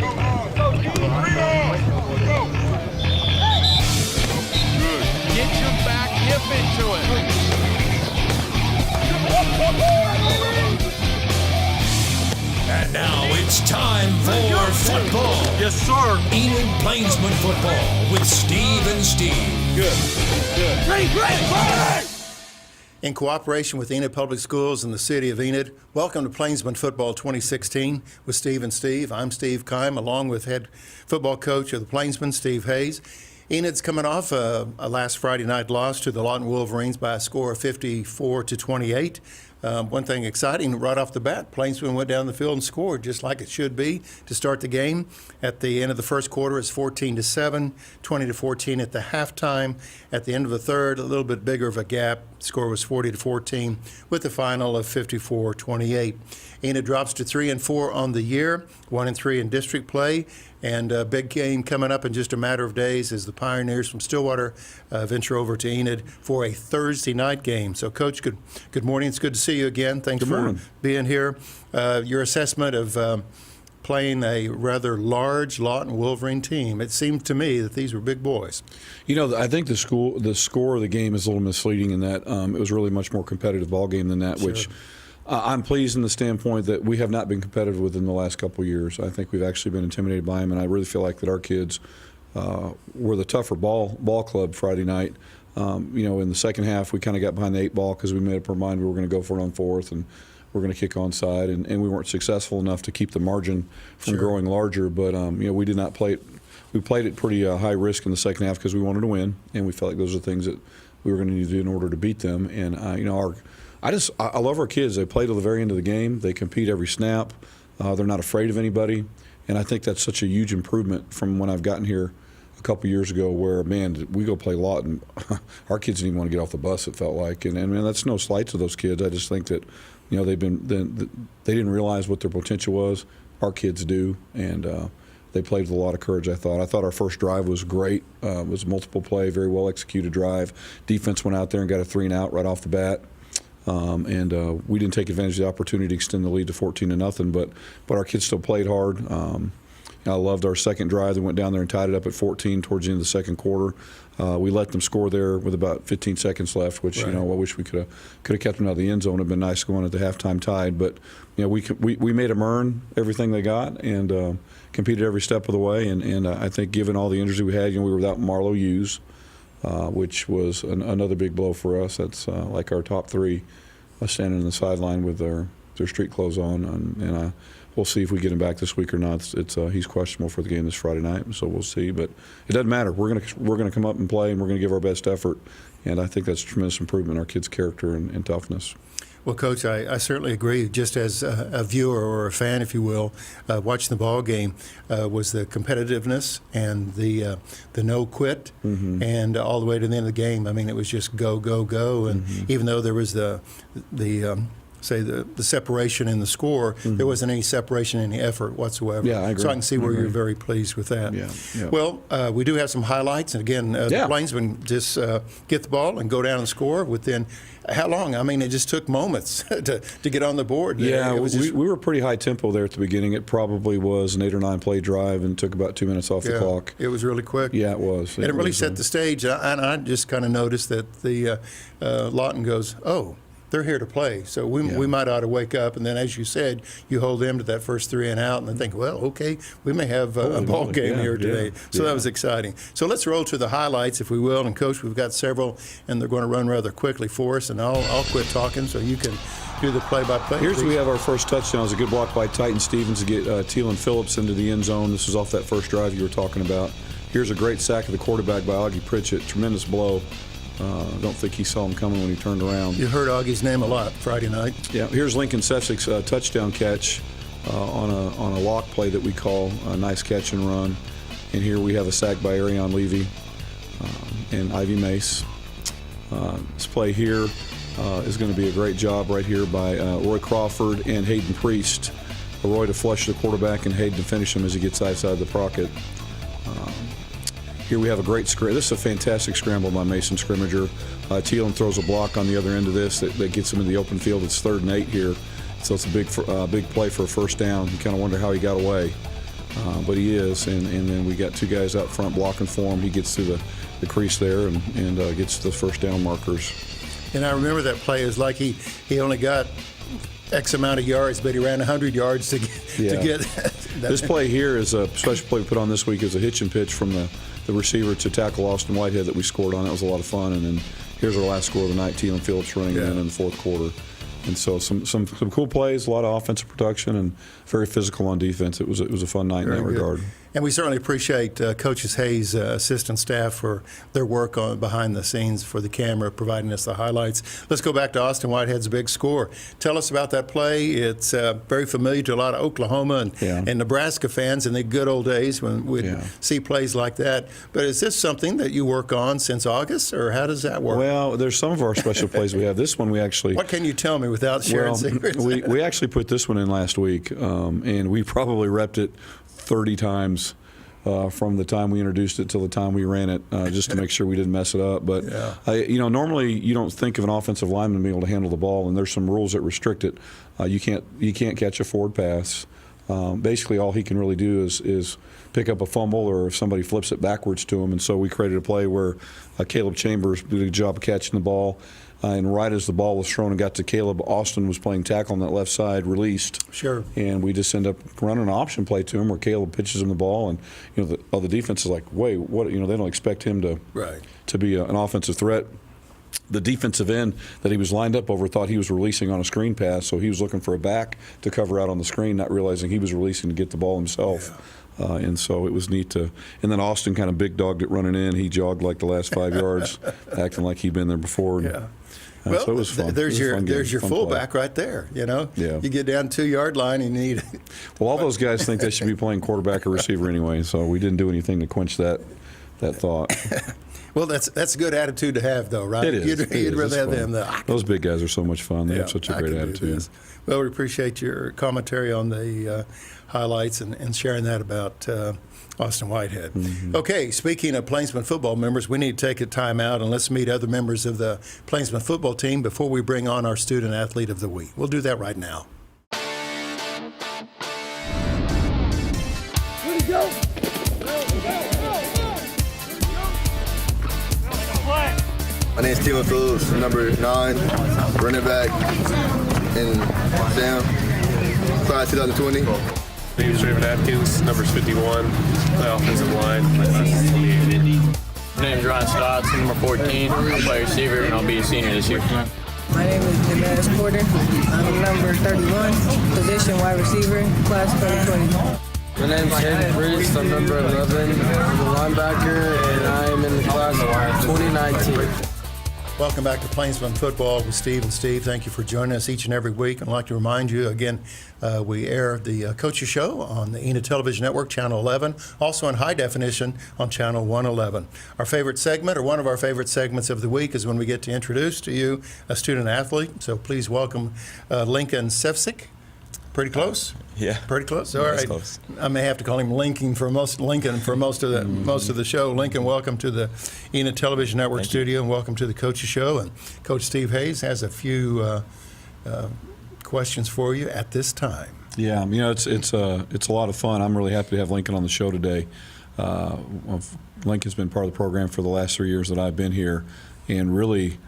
Get your back hip into it. And now it's time for football. Yes, sir. Enid Plainsmen Football with Steve and Steve. Good. In cooperation with Enid Public Schools and the City of Enid, welcome to Plainsmen Football 2016 with Steve and Steve. I'm Steve Keim, along with head football coach of the Plainsmen, Steve Hayes. Enid's coming off a last Friday night loss to the Lawton Wolverines by a score of 54-28. One thing exciting right off the bat, Plainsmen went down the field and scored just like it should be to start the game. At the end of the first quarter, it's 14-7, 20-14 at the halftime. At the end of the third, a little bit bigger of a gap. Score was 40-14 with the final of 54-28. Enid drops to 3-4 on the year, 1-3 in district play, and a big game coming up in just a matter of days as the Pioneers from Stillwater venture over to Enid for a Thursday night game. So, Coach, good morning. It's good to see you again. Thanks for being here. Your assessment of playing a rather large Lawton Wolverine team. It seemed to me that these were big boys. You know, I think the score of the game is a little misleading in that it was really a much more competitive ball game than that, Sure. which I'm pleased in the standpoint that we have not been competitive within the last couple of years. I think we've actually been intimidated by them, and I really feel like that our kids were the tougher ball club Friday night. You know, in the second half, we kind of got behind the 8 ball because we made up our mind we were going to go for it on fourth, and we're going to kick onside, and we weren't successful enough to keep the margin from growing larger. But you know, we did not play it. We played it pretty high risk in the second half because we wanted to win, and we felt like those are things that we were going to need to do in order to beat them. And you know, I love our kids. They play till the very end of the game. They compete every snap. They're not afraid of anybody, and I think that's such a huge improvement from when I've gotten here a couple years ago, where, man, we go play Lawton. Our kids didn't even want to get off the bus, it felt like. And man, that's no slight to those kids. I just think that, you know, they didn't realize what their potential was. Our kids do, and they played with a lot of courage, I thought. I thought our first drive was great. It was a multiple play, very well executed drive. Defense went out there and got a 3-and-out right off the bat. And we didn't take advantage of the opportunity to extend the lead to 14-0, but our kids still played hard. I loved our second drive. They went down there and tied it up at 14 towards the end of the second quarter. We let them score there with about 15 seconds left, which, you know, I wish we could have kept them out of the end zone. It'd been nice going at the halftime tied, but you know, we made them earn everything they got and competed every step of the way. And I think, given all the injuries we had, you know, we were without Marlo Hughes, which was another big blow for us. That's like our top 3 standing on the sideline with their street clothes on, and we'll see if we get him back this week or not. He's questionable for the game this Friday night, so we'll see. But it doesn't matter. We're gonna come up and play, and we're gonna give our best effort. And I think that's a tremendous improvement in our kids' character and toughness. Well, Coach, I certainly agree. Just as a viewer or a fan, if you will, watching the ball game was the competitiveness and the no quit, and all the way to the end of the game. I mean, it was just go, go, go. And even though there was the separation in the score, there wasn't any separation in the effort whatsoever. Yeah, I agree. So I can see where you're very pleased with that. Yeah. Well, we do have some highlights. And again, the Plainsmen just get the ball and go down and score within how long? I mean, it just took moments to get on the board. Yeah, we were pretty high tempo there at the beginning. It probably was an 8 or 9 play drive and took about 2 minutes off the clock. It was really quick. Yeah, it was. And it really set the stage. And I just kind of noticed that the Lawton goes, oh, they're here to play. So we might ought to wake up. And then, as you said, you hold them to that first 3-and-out, and then think, well, okay, we may have a ball game here today. So that was exciting. So let's roll to the highlights, if we will. And, Coach, we've got several, and they're going to run rather quickly for us. And I'll quit talking so you can do the play-by-play. Here's we have our first touchdown. It was a good block by Titan Stevens to get Teelan Phillips into the end zone. This was off that first drive you were talking about. Here's a great sack of the quarterback by Augie Pritchett. Tremendous blow. I don't think he saw him coming when he turned around. You heard Augie's name a lot Friday night. Yeah. Here's Lincoln Sefcik's touchdown catch on a lock play that we call a nice catch and run. And here we have a sack by Arion Levy and Ivy Mace. This play here is going to be a great job right here by Roy Crawford and Hayden Priest. Roy to flush the quarterback and Hayden to finish him as he gets outside the pocket. Here we have a great scramble. This is a fantastic scramble by Mason Scrimmager. Teelan throws a block on the other end of this that gets him in the open field. It's 3rd and 8 here. So it's a big play for a first down. You kind of wonder how he got away. but he is. And then we got two guys out front blocking for him. He gets through the crease there and gets the first down markers. And I remember that play. It was like he only got X amount of yards, but he ran 100 yards to get This play here is a special play we put on this week. Is a hitch and pitch from the receiver to tackle Austin Whitehead that we scored on. That was a lot of fun. And then here's our last score of the night, Teelan Phillips running in the fourth quarter. And so some cool plays, a lot of offensive production, and very physical on defense. It was a fun night in that regard. And we certainly appreciate Coaches Hayes' assistant staff for their work on behind the scenes for the camera, providing us the highlights. Let's go back to Austin Whitehead's big score. Tell us about that play. It's very familiar to a lot of Oklahoma and Nebraska fans in the good old days when we'd see plays like that. But is this something that you work on since August, or how does that work? Well, there's some of our special plays we have. This one we actually. What can you tell me without sharing secrets? we actually put this one in last week, and we probably repped it 30 times from the time we introduced it till the time we ran it, just to make sure we didn't mess it up. But normally you don't think of an offensive lineman being able to handle the ball, and there's some rules that restrict it. You can't catch a forward pass. Basically, all he can really do is pick up a fumble, or if somebody flips it backwards to him. And so we created a play where Caleb Chambers did a good job of catching the ball. And right as the ball was thrown and got to Caleb, Austin was playing tackle on that left side, released. Sure. And we just end up running an option play to him where Caleb pitches him the ball, and the defense is like, wait, what? They don't expect him to be an offensive threat. The defensive end that he was lined up over thought he was releasing on a screen pass, so he was looking for a back to cover out on the screen, not realizing he was releasing to get the ball himself. Yeah. And so it was neat to. And then Austin kind of big dogged it running in. He jogged like the last 5 yards, acting like he'd been there before. Well, so it was fun. There's your fullback right there. You get down 2 yard line and you need. Well, all those guys think they should be playing quarterback or receiver anyway, so we didn't do anything to quench that thought. Well, that's a good attitude to have, though, right? It is. You'd rather have them. Those big guys are so much fun. They have such a great attitude. Well, we appreciate your commentary on the highlights and sharing that about Austin Whitehead. Mm-hmm. Okay, speaking of Plainsmen football members, we need to take a time out and let's meet other members of the Plainsmen football team before we bring on our student athlete of the week. We'll do that right now. Ready, go! My name is Teelan Phillips, number 9, running back in Sam, class 2020. My name is Raven Atkins, numbers 51, play offensive line, my class is 28. My name is Ryan Stotts, number 14. I play receiver, and I'll be a senior this year. My name is Demaris Porter. I'm number 31, position wide receiver, class 2020. My name is Enid Priest. I'm number 11. I'm a linebacker, and I am in the class of 2019. Welcome back to Plainsmen Football with Steve and Steve. Thank you for joining us each and every week. I'd like to remind you, again, we air the Coaches Show on the Enid Television Network, Channel 11, also in high definition on Channel 111. Our favorite segment, or one of our favorite segments of the week, is when we get to introduce to you a student athlete. So please welcome Lincoln Sefcik. Pretty close? Yeah. Pretty close? All right. Close. I may have to call him Lincoln for most of the show. Lincoln, welcome to the Enid Television Network studio, and welcome to the Coaches Show. And Coach Steve Hayes has a few questions for you at this time. Yeah, it's a lot of fun. I'm really happy to have Lincoln on the show today. Lincoln's been part of the program for the last 3 years that I've been here, and really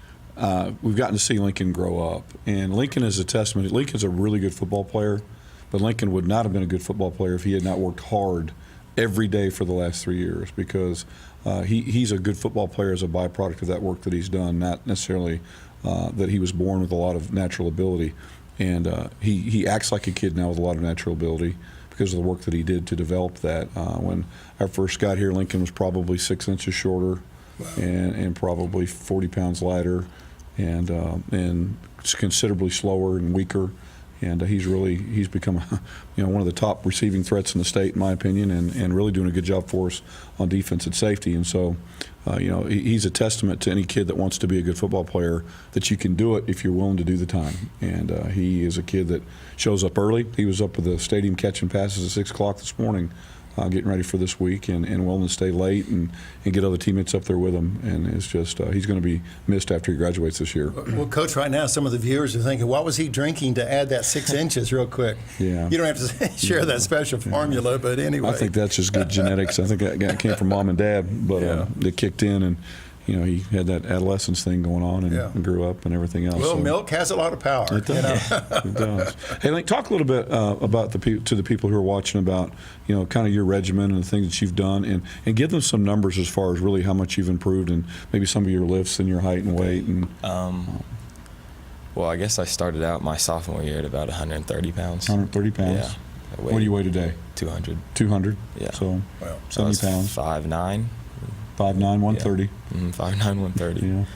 we've gotten to see Lincoln grow up. And Lincoln is a testament. Lincoln's a really good football player, but Lincoln would not have been a good football player if he had not worked hard every day for the last 3 years, because he's a good football player as a byproduct of that work that he's done, not necessarily that he was born with a lot of natural ability. And he acts like a kid now with a lot of natural ability because of the work that he did to develop that. When I first got here, Lincoln was probably 6 inches shorter. Wow. and probably 40 pounds lighter, and considerably slower and weaker. And he's become one of the top receiving threats in the state, in my opinion, and really doing a good job for us on defense and safety. And so he's a testament to any kid that wants to be a good football player, that you can do it if you're willing to do the time. And he is a kid that shows up early. He was up at the stadium catching passes at 6 o'clock this morning, getting ready for this week, and willing to stay late and get other teammates up there with him. And it's just he's going to be missed after he graduates this year. Well, Coach, right now some of the viewers are thinking, what was he drinking to add that 6 inches real quick? Yeah. You don't have to share that special formula, but anyway. I think that's just good genetics. I think that came from mom and dad, but it kicked in, and he had that adolescence thing going on and grew up and everything else. Well, milk has a lot of power. It does. It does. Hey, Link, talk a little bit about to the people who are watching about kind of your regimen and the things that you've done, and give them some numbers as far as really how much you've improved and maybe some of your lifts and your height and weight. And well, I guess I started out my sophomore year at about 130 pounds. 130 pounds. Yeah. What do you weigh today? 200. 200. Yeah. So well, 70 pounds. 5'9". 5'9", 130. Yeah. 5'9", 130.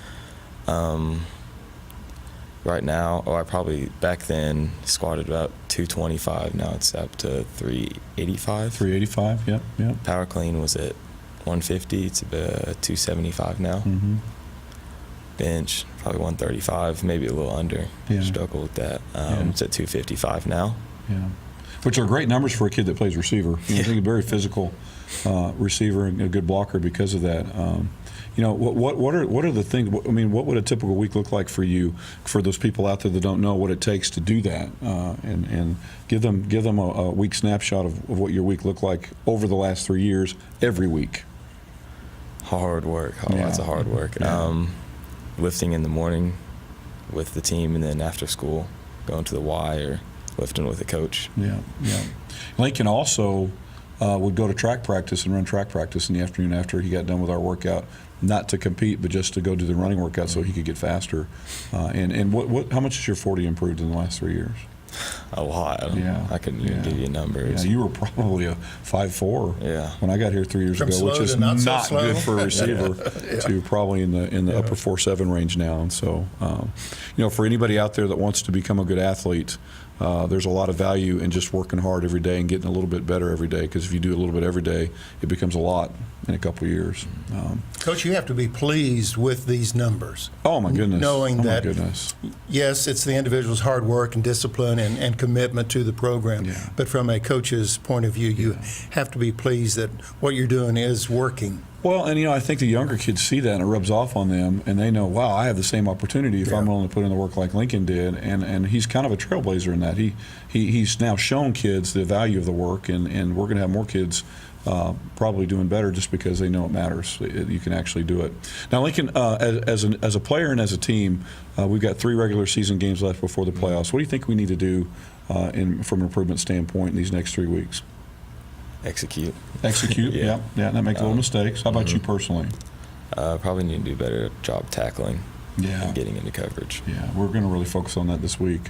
Yeah. Right now, I probably back then squatted about 225. Now it's up to 385. 385. Yep. Yep. Power clean was at 150. It's about 275 now. Mm-hmm. Bench probably 135, maybe a little under. Yeah. Struggle with that. It's at 255 now. Yeah. Which are great numbers for a kid that plays receiver. I think a very physical receiver and a good blocker because of that. What are the things? I mean, what would a typical week look like for you? For those people out there that don't know what it takes to do that, and give them a week snapshot of what your week looked like over the last 3 years, every week. Hard work. Lots of hard work. Yeah. Lifting in the morning with the team, and then after school, going to the Y or lifting with a coach. Yeah. Lincoln also would go to track practice and run track practice in the afternoon after he got done with our workout, not to compete, but just to go do the running workout so he could get faster. And how much has your 40 improved in the last 3 years? A lot. I couldn't even give you numbers. Yeah, you were probably a 5'4". Yeah. When I got here 3 years From ago, which is slow to not so not slow. good for a receiver, to probably in the upper 4.7 range now. And so, for anybody out there that wants to become a good athlete, there's a lot of value in just working hard every day and getting a little bit better every day, because if you do a little bit every day, it becomes a lot in a couple of years. Coach, you have to be pleased with these numbers. Oh, my goodness. Knowing that, my goodness. Yes, it's the individual's hard work and discipline and commitment to the program. Yeah. But from a coach's point of view, you have to be pleased that what you're doing is working. Well, and I think the younger kids see that and it rubs off on them, and they know, wow, I have the same opportunity if I'm willing to put in the work like Lincoln did, and he's kind of a trailblazer in that. He's now shown kids the value of the work, and we're going to have more kids probably doing better just because they know it matters. You can actually do it. Now, Lincoln, as a player and as a team, we've got 3 regular season games left before the playoffs. What do you think we need to do from an improvement standpoint in these next 3 weeks? Execute. Yeah, not make little mistakes. How about you personally? Probably need to do a better job tackling. Yeah. And getting into coverage. Yeah, we're going to really focus on that this week.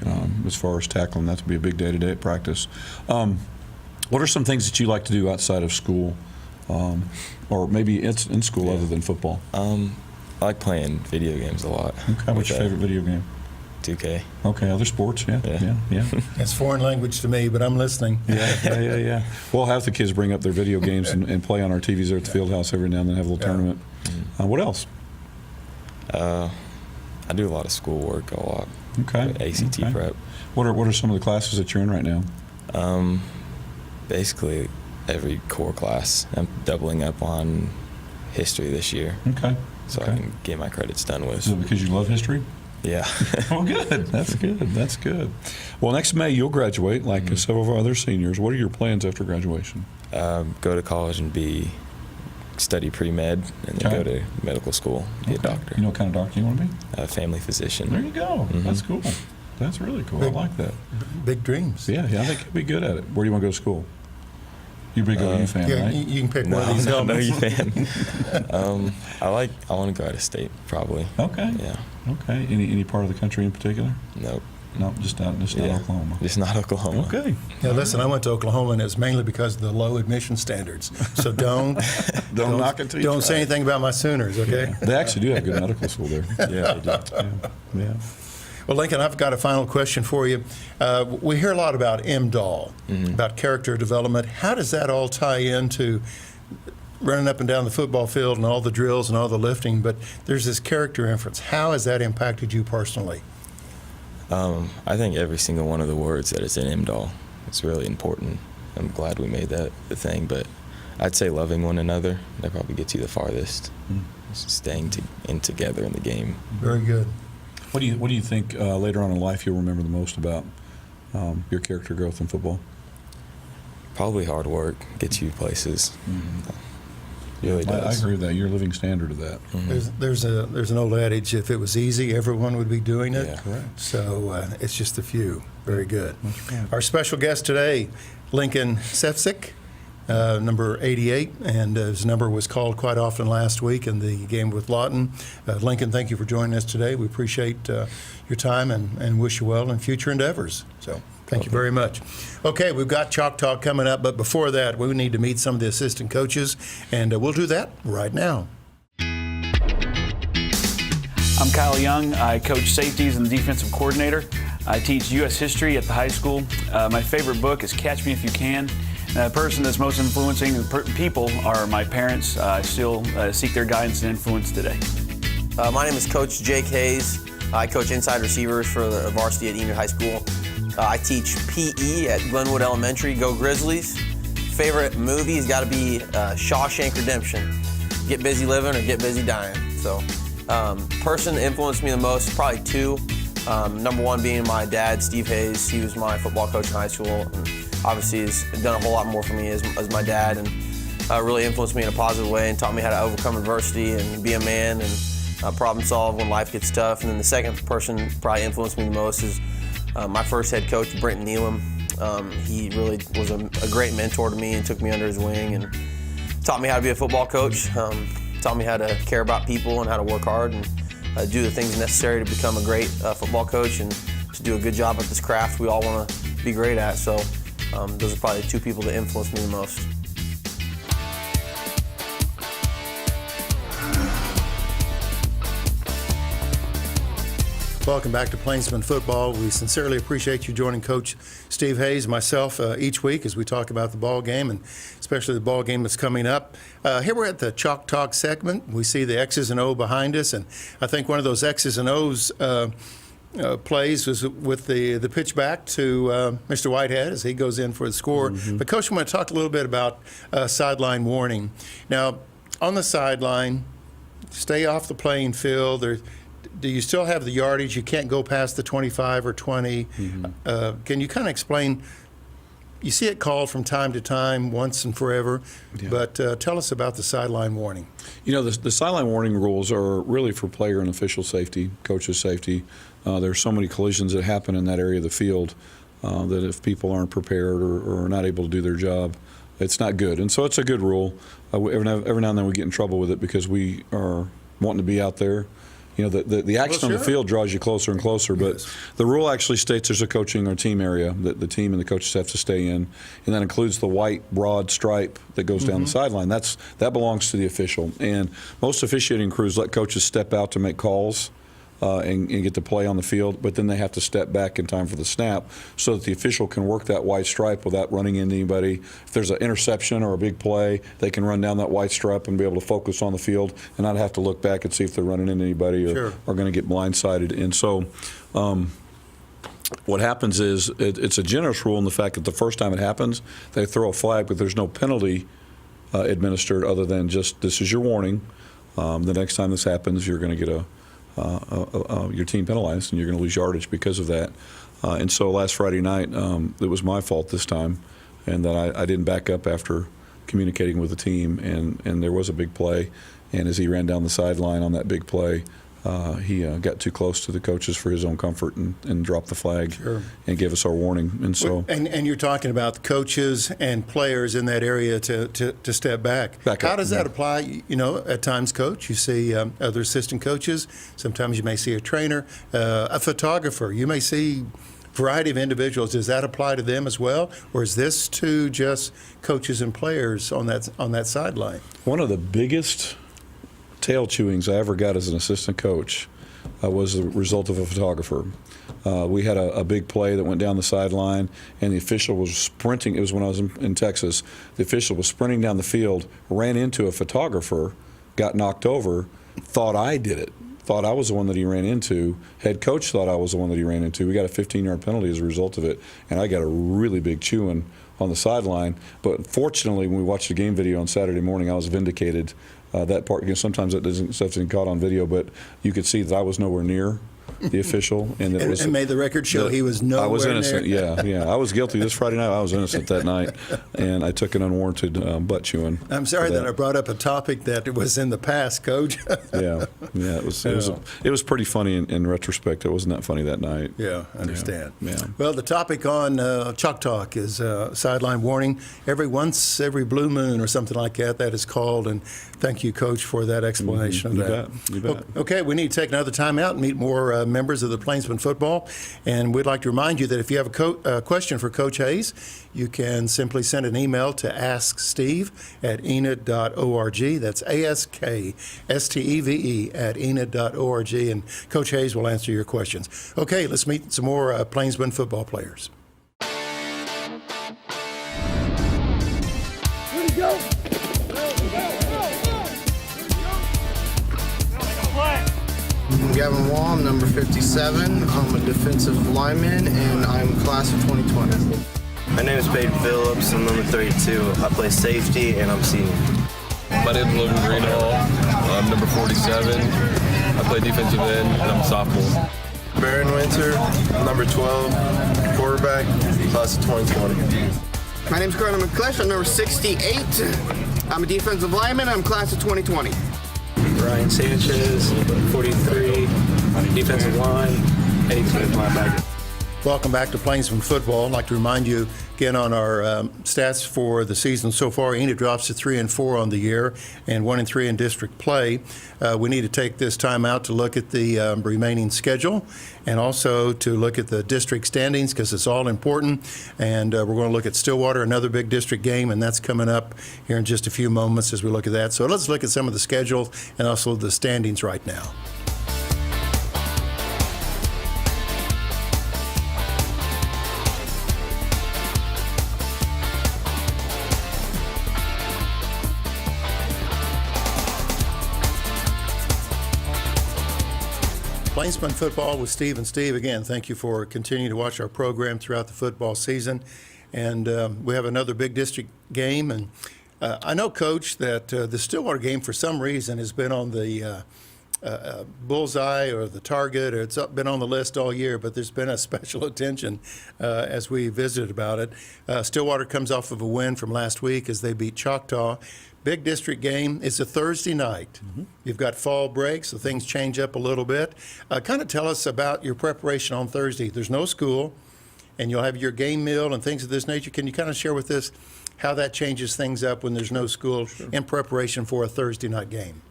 As far as tackling, that's will be a big day-to-day at practice. What are some things that you like to do outside of school, or maybe it's in school other than football? I like playing video games a lot. Okay, what's your favorite video game? 2K. Okay, other sports, yeah. It's foreign language to me, but I'm listening. Yeah. We'll have the kids bring up their video games and play on our TVs there at the field house every now and then, have a little tournament. What else? I do a lot of schoolwork, a lot. Okay. ACT prep. What are some of the classes that you're in right now? Basically every core class. I'm doubling up on history this year. Okay. So I can get my credits done with. Is it because you love history? Yeah. Oh, good. That's good. Well, next May you'll graduate, like several of our other seniors. What are your plans after graduation? Go to college and study pre-med, and then go to medical school, be a doctor. You know what kind of doctor you want to be? A family physician. There you go. That's cool. That's really cool. I like that. Big dreams. Yeah, I think you'll be good at it. Where do you want to go to school? You're a big OU fan, right? You can pick one of these elements. elements. No, fan. I want to go out of state, probably. Okay. Yeah. Okay. Any part of the country in particular? Nope. No, just not Oklahoma. Just not Oklahoma. Okay. Yeah, listen, I went to Oklahoma, and it's mainly because of the low admission standards. So don't knock it till you Don't try. say anything about my Sooners, okay? Yeah. They actually do have good medical school there. Yeah, they do. Yeah. Well, Lincoln, I've got a final question for you. We hear a lot about MDAL, about character development. How does that all tie into running up and down the football field and all the drills and all the lifting, but there's this character inference. How has that impacted you personally? I think every single one of the words that is in IMDAL is really important. I'm glad we made that the thing, but I'd say loving one another, that probably gets you the farthest. Just staying together in the game. Very good. What do you think later on in life you'll remember the most about your character growth in football? Probably hard work gets you places. Really does. I agree with that. You're a living standard of that. There's an old adage: if it was easy, everyone would be doing it. Yeah. Correct. So it's just a few. Very good. That's right. Our special guest today, Lincoln Sefcik, number 88, and his number was called quite often last week in the game with Lawton. Lincoln, thank you for joining us today. We appreciate your time and wish you well in future endeavors. So thank you very much. Okay, we've got Chalk Talk coming up, but before that, we need to meet some of the assistant coaches, and we'll do that right now. I'm Kyle Young. I coach safeties and the defensive coordinator. I teach U.S. history at the high school. My favorite book is Catch Me If You Can. The person that's most influencing people are my parents. I still seek their guidance and influence today. My name is Coach Jake Hayes. I coach inside receivers for the varsity at Enid High School. I teach PE at Glenwood Elementary. Go Grizzlies. Favorite movie's got to be Shawshank Redemption. Get busy living or get busy dying. So, person that influenced me the most, probably two. Number one being my dad, Steve Hayes. He was my football coach in high school, and obviously has done a whole lot more for me as my dad, and really influenced me in a positive way and taught me how to overcome adversity and be a man and problem solve when life gets tough. And then the second person probably influenced me the most is my first head coach, Brenton Neelam. He really was a great mentor to me and took me under his wing and taught me how to be a football coach, taught me how to care about people and how to work hard and do the things necessary to become a great football coach and to do a good job at this craft we all want to be great at. So those are probably the two people that influenced me the most. Welcome back to Plainsmen Football. We sincerely appreciate you joining Coach Steve Hayes and myself each week as we talk about the ball game, and especially the ball game that's coming up. Here we're at the Chalk Talk segment. We see the X's and O behind us, and I think one of those X's and O's plays was with the pitch back to Mr. Whitehead as he goes in for the score. But, Coach, I want to talk a little bit about sideline warning. Now, on the sideline, stay off the playing field. Do you still have the yardage? You can't go past the 25 or 20. Can you kind of explain? You see it called from time to time, once and forever, but tell us about the sideline warning. You know, the sideline warning rules are really for player and official safety, coaches' safety. There's so many collisions that happen in that area of the field that if people aren't prepared or are not able to do their job, it's not good. And so it's a good rule. Every now and then we get in trouble with it because we are wanting to be out there. You know, the action on the field draws you closer and closer, but the rule actually states there's a coaching or team area that the team and the coaches have to stay in, and that includes the white broad stripe that goes down the sideline. That belongs to the official, and most officiating crews let coaches step out to make calls and get to play on the field, but then they have to step back in time for the snap so that the official can work that white stripe without running into anybody. If there's an interception or a big play, they can run down that white stripe and be able to focus on the field and not have to look back and see if they're running into anybody or are going to get blindsided. And so what happens is it's a generous rule in the fact that the first time it happens, they throw a flag, but there's no penalty administered other than just this is your warning. The next time this happens, you're going to get your team penalized, and you're going to lose yardage because of that. And so last Friday night, it was my fault this time, and that I didn't back up after communicating with the team, and there was a big play. And as he ran down the sideline on that big play, he got too close to the coaches for his own comfort and dropped the flag and gave us our warning. And so, and you're talking about the coaches and players in that area to step back. How does that apply? You know, at times, Coach, you see other assistant coaches. Sometimes you may see a trainer, a photographer. You may see a variety of individuals. Does that apply to them as well, or is this to just coaches and players on that sideline? One of the biggest tail chewings I ever got as an assistant coach was the result of a photographer. We had a big play that went down the sideline, and the official was sprinting. It was when I was in Texas. The official was sprinting down the field, ran into a photographer, got knocked over, thought I did it, thought I was the one that he ran into. Head coach thought I was the one that he ran into. We got a 15-yard penalty as a result of it, and I got a really big chewing on the sideline. But fortunately, when we watched the game video on Saturday morning, I was vindicated. That part, sometimes that stuff isn't caught on video, but you could see that I was nowhere near the official, and it was, and made the record show he was nowhere I was innocent. near. Yeah. I was guilty this Friday night. I was innocent that night, and I took an unwarranted butt chewing. I'm sorry that I brought up a topic that was in the past, Coach. Yeah. It was pretty funny in retrospect. It wasn't that funny that night. Yeah, I understand. Yeah. Well, the topic on Chalk Talk is sideline warning. Every blue moon or something like that is called. And thank you, Coach, for that explanation of that. You bet. Okay, we need to take another time out and meet more members of the Plainsmen Football. And we'd like to remind you that if you have a question for Coach Hayes, you can simply send an email to asksteve@enid.org. That's ASKSTEVE@enid.org. And Coach Hayes will answer your questions. Okay, let's meet some more Plainsmen football players. I'm Gavin Wall, I'm number 57. I'm a defensive lineman, and I'm class of 2020. My name is Peyton Phillips. I'm number 32. I play safety, and I'm senior. My name is Logan Greenhall. I'm number 47. I play defensive end, and I'm a sophomore. Baron Winter, number 12, quarterback, class of 2020. My name's Carter McClesh. I'm number 68. I'm a defensive lineman. I'm class of 2020. Ryan Sanchez, 43, defensive line, 18 linebacker. Welcome back to Plainsmen Football. I'd like to remind you again on our stats for the season so far. Enid drops to 3-4 on the year and 1-3 in district play. We need to take this time out to look at the remaining schedule and also to look at the district standings because it's all important. And we're going to look at Stillwater, another big district game, and that's coming up here in just a few moments as we look at that. So let's look at some of the schedules and also the standings right now. Plainsmen Football with Steve and Steve. Again, thank you for continuing to watch our program throughout the football season. And we have another big district game. And I know, Coach, that the Stillwater game for some reason has been on the bullseye or the target, or it's been on the list all year, but there's been a special attention as we visited about it. Stillwater comes off of a win from last week as they beat Choctaw. Big district game. It's a Thursday night. Mm-hmm. You've got fall break, so things change up a little bit. Kind of tell us about your preparation on Thursday. There's no school, and you'll have your game meal and things of this nature. Can you kind of share with us how that changes things up when there's no school in preparation for a Thursday night game?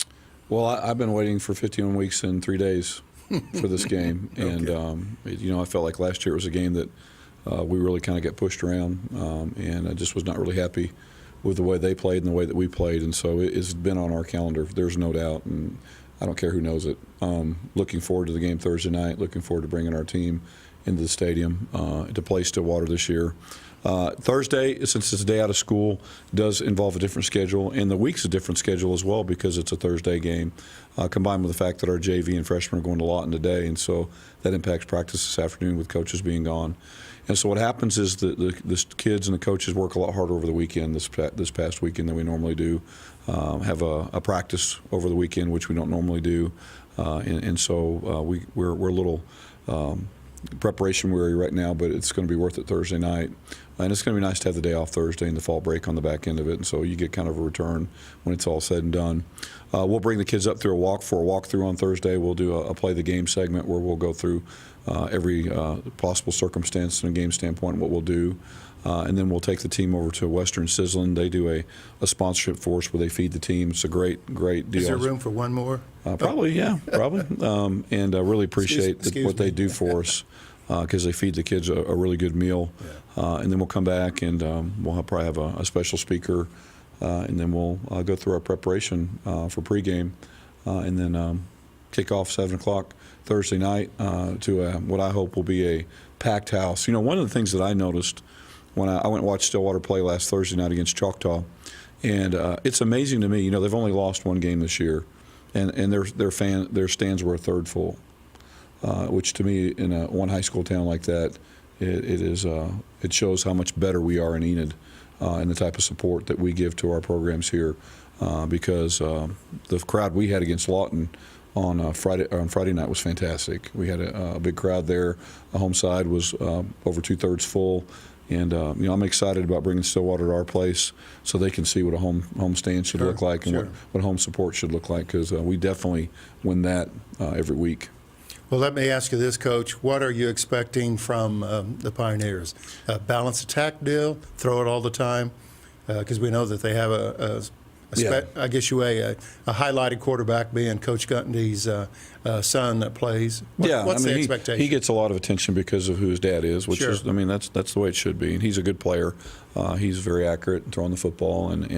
Well, I've been waiting for 51 weeks and 3 days for this game. And, I felt like last year it was a game that we really kind of got pushed around, and I just was not really happy with the way they played and the way that we played. And so it's been on our calendar, there's no doubt, and I don't care who knows it. Looking forward to the game Thursday night, looking forward to bringing our team into the stadium to play Stillwater this year. Thursday, since it's a day out of school, does involve a different schedule, and the week's a different schedule as well because it's a Thursday game, combined with the fact that our JV and freshmen are going to Lawton today, and so that impacts practice this afternoon with coaches being gone. And so what happens is the kids and the coaches work a lot harder over the weekend, this past weekend, than we normally do. Have a practice over the weekend, which we don't normally do, and so we're a little preparation weary right now, but it's going to be worth it Thursday night. And it's going to be nice to have the day off Thursday and the fall break on the back end of it, and so you get kind of a return when it's all said and done. We'll bring the kids up through a walkthrough on Thursday. We'll do a play the game segment where we'll go through every possible circumstance from a game standpoint, what we'll do. And then we'll take the team over to Western Sizzlin. They do a sponsorship for us where they feed the team. It's a great deal. Is there room for one more? Probably, yeah, probably. And I really appreciate what they do for us because they feed the kids a really good meal. Yeah. And then we'll come back and we'll probably have a special speaker. And then we'll go through our preparation for pregame and then Kickoff 7 o'clock Thursday night to what I hope will be a packed house. You know, one of the things that I noticed when I went and watched Stillwater play last Thursday night against Choctaw, and it's amazing to me. You know, they've only lost one game this year, and their stands were a third full, which to me in one high school town like that, it shows how much better we are in Enid and the type of support that we give to our programs here, because the crowd we had against Lawton on Friday night was fantastic. We had a big crowd there. The home side was over 2/3 full. And you know, I'm excited about bringing Stillwater to our place so they can see what a home stand should look like and what home support should look like, because we definitely win that every week. Well, let me ask you this, Coach. What are you expecting from the Pioneers? A balanced attack deal, throw it all the time? Because we know that they have I guess a highlighted quarterback being Coach Gundy's son that plays. What's the expectation? He gets a lot of attention because of who his dad is, which is, I mean, that's the way it should be. And he's a good player. He's very accurate throwing the football, and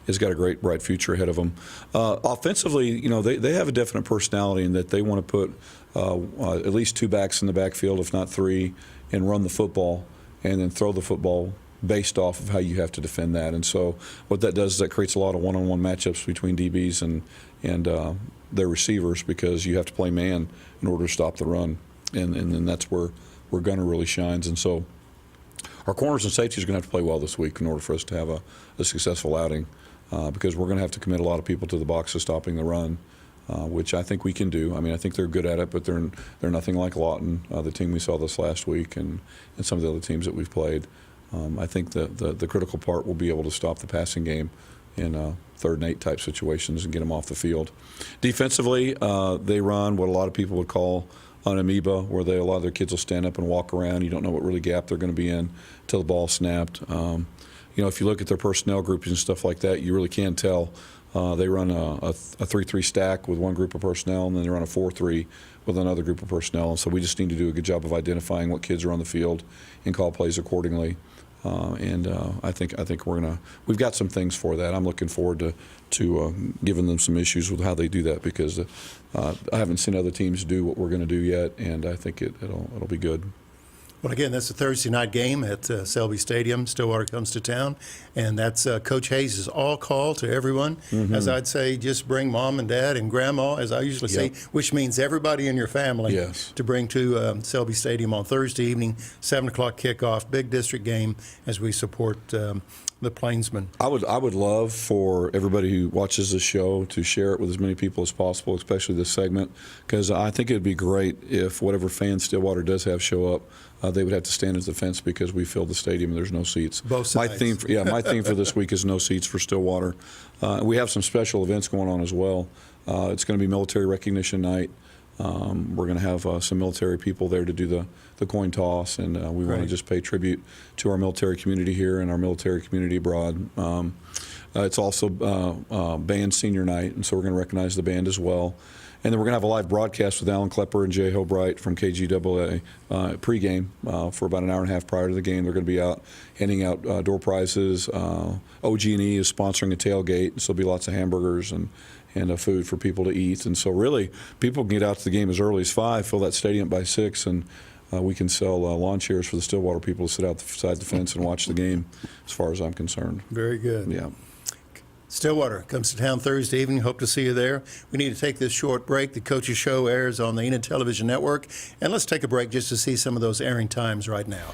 he's got a great, bright future ahead of him. Offensively, you know, they have a definite personality in that they want to put at least 2 backs in the backfield, if not 3, and run the football and then throw the football based off of how you have to defend that. And so what that does is that creates a lot of one-on-one matchups between DBs and their receivers, because you have to play man in order to stop the run. And then that's where Gunner really shines. And so our corners and safeties are going to have to play well this week in order for us to have a successful outing, because we're going to have to commit a lot of people to the box to stopping the run, which I think we can do. I mean, I think they're good at it, but they're nothing like Lawton, the team we saw this last week, and some of the other teams that we've played. I think the critical part will be able to stop the passing game in 3rd and 8 type situations and get them off the field. Defensively, they run what a lot of people would call an amoeba, where a lot of their kids will stand up and walk around. You don't know what really gap they're going to be in until the ball's snapped. You know, if you look at their personnel groupings and stuff like that, you really can tell. They run a 3-3 stack with one group of personnel, and then they run a 4-3 with another group of personnel. And so we just need to do a good job of identifying what kids are on the field and call plays accordingly. I think we've got some things for that. I'm looking forward to giving them some issues with how they do that, because I haven't seen other teams do what we're going to do yet, and I think it'll be good. Well, again, that's a Thursday night game at Selby Stadium. Stillwater comes to town, and that's Coach Hayes' all call to everyone. Mm-hmm. As I'd say, just bring mom and dad and grandma, as I usually say, which means everybody in your family, to bring to Selby Stadium on Thursday evening, 7 o'clock kickoff, big district game, as we support the Plainsmen. I would love for everybody who watches this show to share it with as many people as possible, especially this segment, because I think it would be great if whatever fans Stillwater does have show up, they would have to stand at the fence because we filled the stadium and there's no seats. Both sides. My theme for this week is no seats for Stillwater. We have some special events going on as well. It's going to be military recognition night. We're going to have some military people there to do the coin toss, and we want to just pay tribute to our military community here and our military community abroad. It's also band senior night, and so we're going to recognize the band as well. And then we're going to have a live broadcast with Alan Klepper and Jay Hobright from KGAA pregame for about an hour and a half prior to the game. They're going to be out handing out door prizes. OG&E is sponsoring a tailgate, so there'll be lots of hamburgers and food for people to eat. And so really, people can get out to the game as early as 5, fill that stadium by 6, and we can sell lawn chairs for the Stillwater people to sit outside the fence and watch the game, as far as I'm concerned. Very good. Yeah. Stillwater comes to town Thursday evening. Hope to see you there. We need to take this short break. The Coach's Show airs on the Enid Television Network. And let's take a break just to see some of those airing times right now.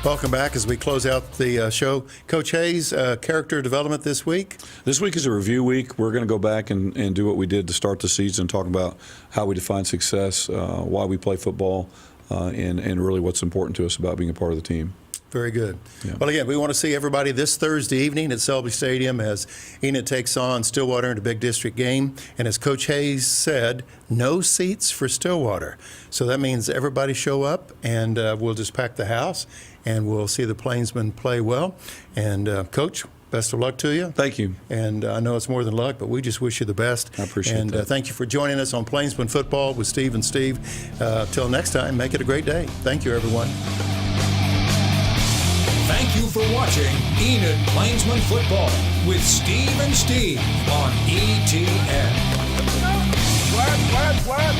Welcome back as we close out the show. Coach Hayes, character development this week? This week is a review week. We're going to go back and do what we did to start the season, talk about how we define success, why we play football, and really what's important to us about being a part of the team. Very good. Yeah. Well, again, we want to see everybody this Thursday evening at Selby Stadium as Enid takes on Stillwater in a big district game. And as Coach Hayes said, no seats for Stillwater. So that means everybody show up, and we'll just pack the house, and we'll see the Plainsmen play well. And, Coach, best of luck to you. Thank you. And I know it's more than luck, but we just wish you the best. I appreciate that. And thank you for joining us on Plainsmen Football with Steve and Steve. Till next time, make it a great day. Thank you, everyone. Thank you for watching Enid Plainsmen Football with Steve and Steve on ETN. Flat.